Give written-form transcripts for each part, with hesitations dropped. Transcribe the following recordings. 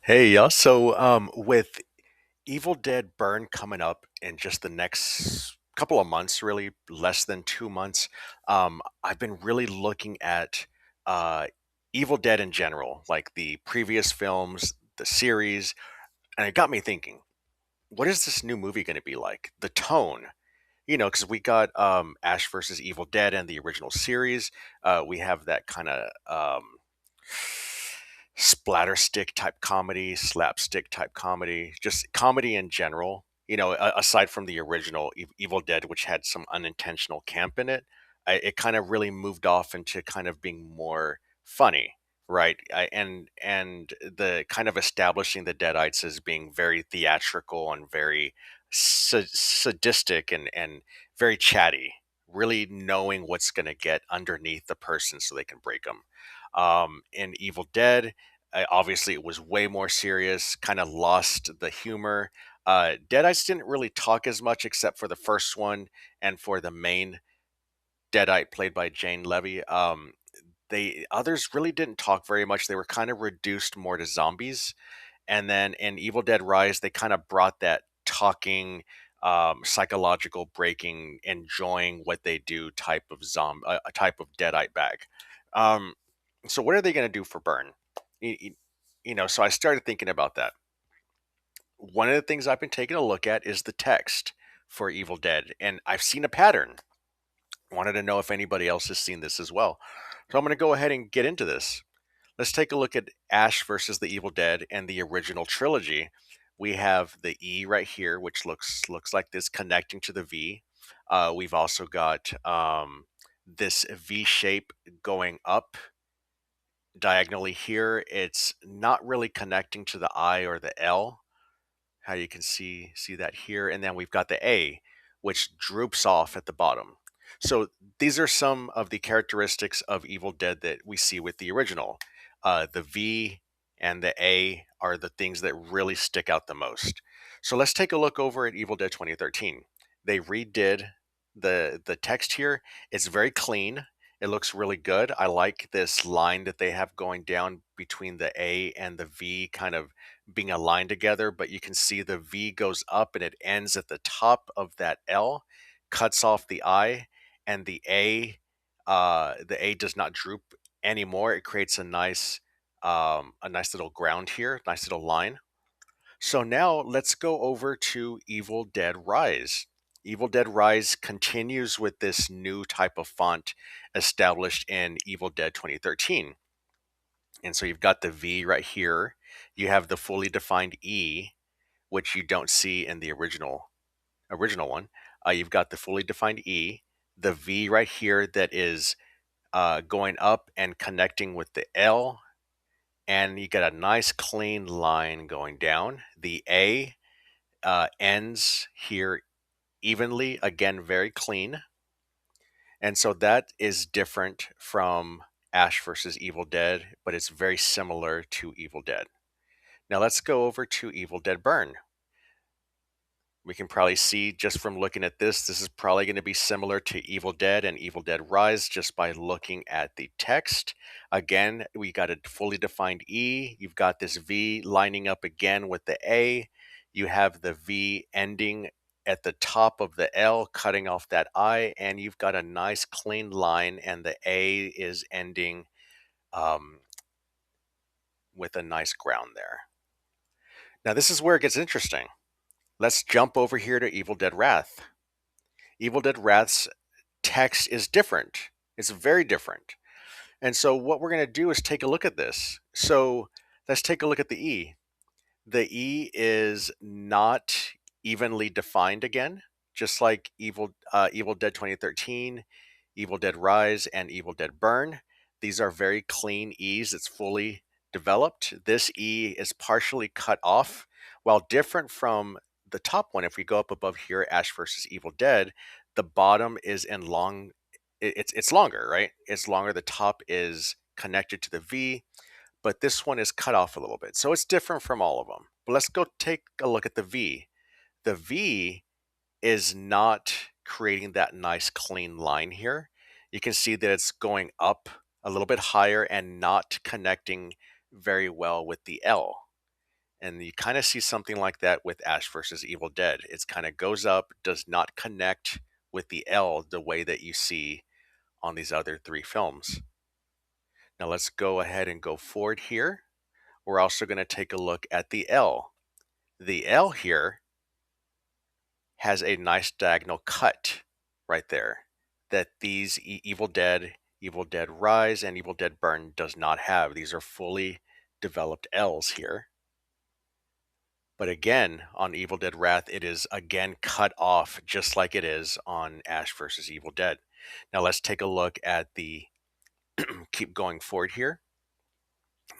Hey, y'all. With Evil Dead Burn coming up in just the next couple of months, really less than 2 months, I've been really looking at uh, Evil Dead in general, like the previous films, the series, and it got me thinking, what is this new movie going to be like? The tone, because we got Ash versus Evil Dead and the original series. We have that kind of splatter stick type comedy, slapstick type comedy, just comedy in general. Aside from the original Evil Dead, which had some unintentional camp in it, it kind of really moved off into kind of being more funny, right? And the kind of establishing the Deadites as being very theatrical and very sadistic and very chatty, really knowing what's going to get underneath the person so they can break them. In Evil Dead, obviously it was way more serious, kind of lost the humor. Deadites didn't really talk as much except for the first one and for the main Deadite played by Jane Levy. They others really didn't talk very much. They were kind of reduced more to zombies. And then in Evil Dead Rise, they kind of brought that talking, psychological breaking, enjoying what they do type of a type of Deadite back. Um, so what are they going to do for Burn? Y- y- so I started thinking about that. One of the things I've been taking a look at is the text for Evil Dead, and I've seen a pattern. Wanted to know if anybody else has seen this as well. So I'm going to go ahead and get into this. Let's take a look at Ash versus the Evil Dead and the original trilogy. We have the E right here, which looks like this connecting to the V. We've also got this V shape going up diagonally here. It's not really connecting to the I or the L, how you can see that here, and then we've got the A, which droops off at the bottom. So these are some of the characteristics of Evil Dead that we see with the original. The V and the A are the things that really stick out the most. So let's take a look over at Evil Dead 2013. They redid the text here. It's very clean. It looks really good. I like this line that they have going down between the A and the V, kind of being aligned together, but you can see the V goes up and it ends at the top of that L, cuts off the I, and the A does not droop anymore. It creates a nice little ground here, nice little line. So now let's go over to Evil Dead Rise. Evil Dead Rise continues with this new type of font established in Evil Dead 2013. And so you've got the V right here. You have the fully defined E, which you don't see in the original one. You've got the fully defined E, the V right here that is going up and connecting with the L, and you get a nice clean line going down. The A ends here evenly, again, very clean. And so that is different from Ash versus Evil Dead, but it's very similar to Evil Dead. Now let's go over to Evil Dead Burn. We can probably see just from looking at this is probably going to be similar to Evil Dead and Evil Dead Rise just by looking at the text. Again, we got a fully defined E. You've got this V lining up again with the A. You have the V ending at the top of the L, cutting off that I, and you've got a nice clean line, and the A is ending um, with a nice ground there. Now, this is where it gets interesting. Let's jump over here to Evil Dead Wrath. Evil Dead Wrath's text is different. It's very different. And so what we're going to do is take a look at this. So let's take a look at the E. The E is not evenly defined again, just like Evil Dead 2013, Evil Dead Rise, and Evil Dead Burn. These are very clean E's. It's fully developed. This E is partially cut off, while different from the top one. If we go up above here, Ash versus Evil Dead, the bottom is in long. It's longer, right? It's longer. The top is connected to the V, but this one is cut off a little bit. So it's different from all of them. But let's go take a look at the V. The V is not creating that nice clean line here. You can see that it's going up a little bit higher and not connecting very well with the L. And you kind of see something like that with Ash versus Evil Dead. It's kind of goes up, does not connect with the L the way that you see on these other three films. Now let's go ahead and go forward here. We're also going to take a look at the L. The L here has a nice diagonal cut right there that these Evil Dead Rise, and Evil Dead Burn does not have. These are fully developed L's here. But again, on Evil Dead Wrath, it is again cut off just like it is on Ash versus Evil Dead. Now let's take a look at the keep going forward here.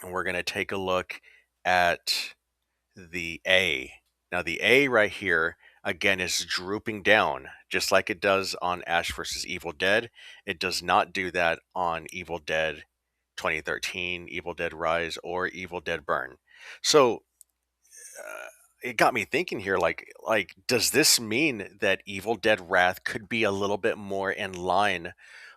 And we're going to take a look at the A. Now the A right here again is drooping down just like it does on Ash versus Evil Dead. It does not do that on Evil Dead 2013, Evil Dead Rise, or Evil Dead Burn. So it got me thinking here, like does this mean that Evil Dead Wrath could be a little bit more in line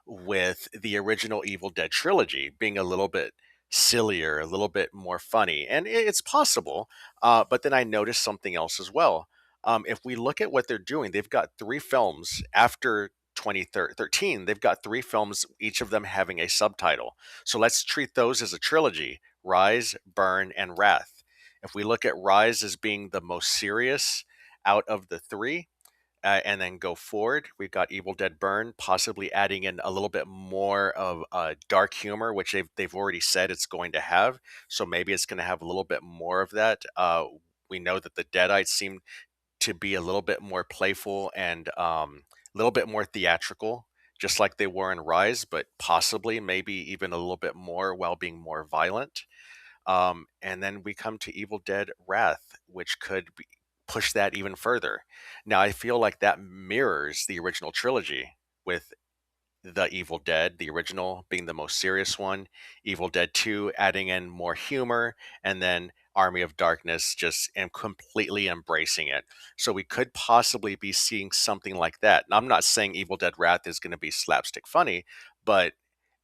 with the original Evil Dead trilogy, being a little bit sillier, a little bit more funny? And it's possible, but then I noticed something else as well. If we look at what they're doing, they've got three films after 2013. They've got three films, each of them having a subtitle. So let's treat those as a trilogy: Rise, Burn, and Wrath. If we look at Rise as being the most serious out of the three, and then go forward, we've got Evil Dead Burn, possibly adding in a little bit more of dark humor, which they've already said it's going to have. So maybe it's going to have a little bit more of that. We know that the Deadites seem to be a little bit more playful and a little bit more theatrical, just like they were in Rise, but possibly maybe even a little bit more while being more violent. And then we come to Evil Dead Wrath, which could push that even further. Now, I feel like that mirrors the original trilogy with the Evil Dead, the original being the most serious one, Evil Dead 2 adding in more humor, and then Army of Darkness just completely embracing it. So we could possibly be seeing something like that. Now, I'm not saying Evil Dead Wrath is going to be slapstick funny, but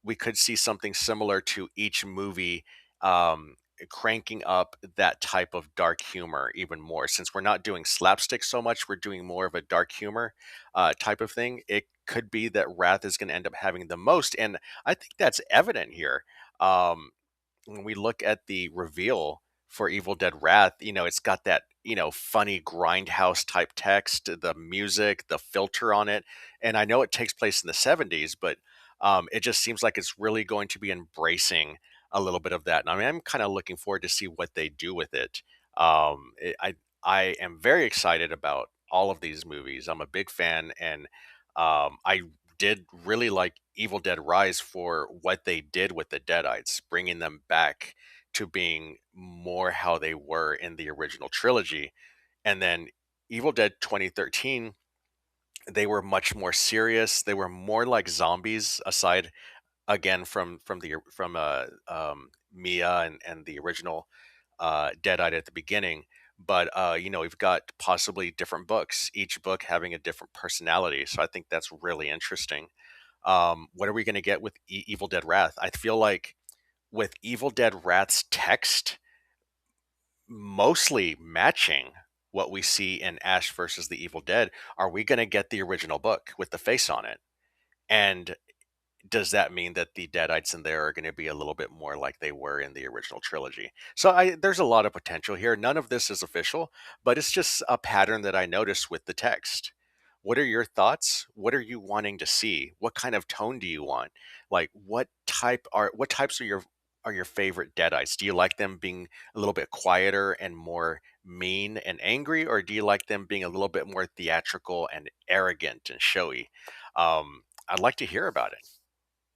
we could see something similar to each movie um, cranking up that type of dark humor even more. Since we're not doing slapstick so much, we're doing more of a dark humor type of thing. It could be that Wrath is going to end up having the most, and I think that's evident here. Um, when we look at the reveal for Evil Dead Wrath, it's got that, funny grindhouse type text, the music, the filter on it. And I know it takes place in the 70s, but it just seems like it's really going to be embracing a little bit of that. And I mean, I'm kind of looking forward to see what they do with it. I am very excited about all of these movies. I'm a big fan, and I did really like Evil Dead Rise for what they did with the Deadites, bringing them back to being more how they were in the original trilogy. And then Evil Dead 2013, they were much more serious. They were more like zombies, aside again from Mia and the original Deadite at the beginning. But we've got possibly different books, each book having a different personality. So I think that's really interesting. What are we going to get with Evil Dead Wrath? I feel like with Evil Dead Wrath's text mostly matching what we see in Ash versus the Evil Dead, are we going to get the original book with the face on it? And does that mean that the Deadites in there are going to be a little bit more like they were in the original trilogy? So there's a lot of potential here. None of this is official, but it's just a pattern that I noticed with the text. What are your thoughts? What are you wanting to see? What kind of tone do you want? Like what types are your favorite Deadites? Do you like them being a little bit quieter and more mean and angry, or do you like them being a little bit more theatrical and arrogant and showy? I'd like to hear about it.